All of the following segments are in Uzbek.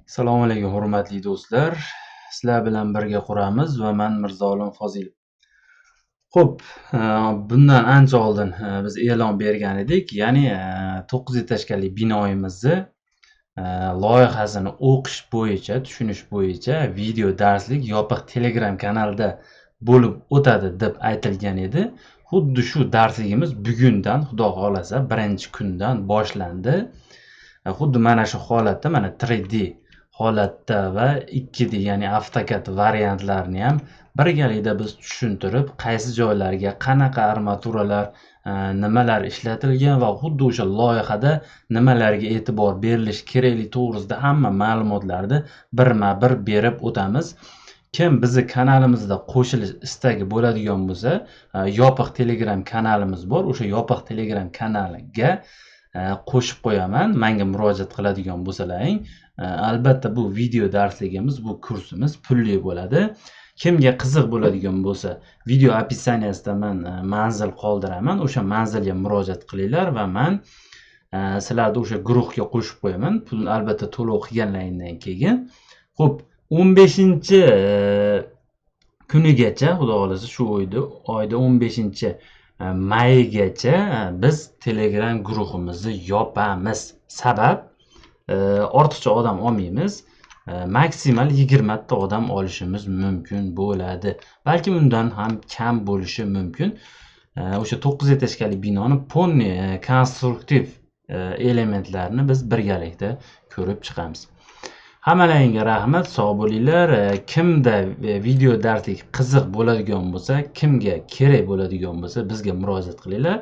Assalomu alaykum hurmatli do'stlar. Sizlar bilan birga quramiz va men Mirzolim Fozilov. Xo'p, bundan ancha oldin biz e'lon bergan edik. Ya'ni 9 etажkali binoyimizni loyihasini o'qish bo'yicha, tushunish bo'yicha video darslik yopiq Telegram kanalida bo'lib o'tadi deb aytilgan edi. Xuddi shu darsligimiz bugundan, Xudo xolasa, birinchi kundan boshlandi. Xuddi mana shu holatda, mana 3D holatda va 2D ya'ni AutoCAD variantlarini ham birgalikda biz tushuntirib, qaysi joylarga qanaqa armaturalar, nimalar ishlatilgan va xuddi o'sha loyihada nimalarga e'tibor berilishi kerakligi to'g'risida hamma ma'lumotlarni birma-bir berib o'tamiz. Kim bizni kanalimizda qo'shilish istagi bo'ladigan bo'lsa, yopiq Telegram kanalimiz bor. O'sha yopiq Telegram kanaliga qo'shib qo'yaman. Menga murojaat qiladigan bo'lsalaring, albatta bu video darsligimiz, bu kursimiz pulli bo'ladi. Kimga qiziq bo'ladigan bo'lsa, video описаниесida men manzil qoldiraman. O'sha manzilga murojaat qilinglar va men sizlarni o'sha guruhga qo'shib qo'yaman. Pul albatta to'lov qilganlaringdan keyin. Xo'p, 15-kunigacha, xudo xolasa shu oyda 15-maygacha biz Telegram guruhimizni yopamiz. Sabab ortiqcha odam olmaymiz. Maksimal 20 ta odam olishimiz mumkin bo'ladi. Balki undan ham kam bo'lishi mumkin. O'sha 9 etажkali binoni полный konstruktiv elementlarini biz birgalikda ko'rib chiqamiz. Hammalaringga rahmat, sog' bo'linglar. Kimda video darslik qiziq bo'ladigan bo'lsa, kimga kerak bo'ladigan bo'lsa, bizga murojaat qilinglar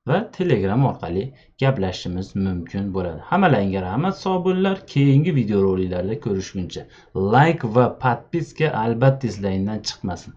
va Telegram orqali gaplashishimiz mumkin bo'ladi. Hammalaringga rahmat, sog' bo'linglar. Keyingi videoroliklarda ko'rishguncha like va podpiska albatta sizlaringdan chiqmasin.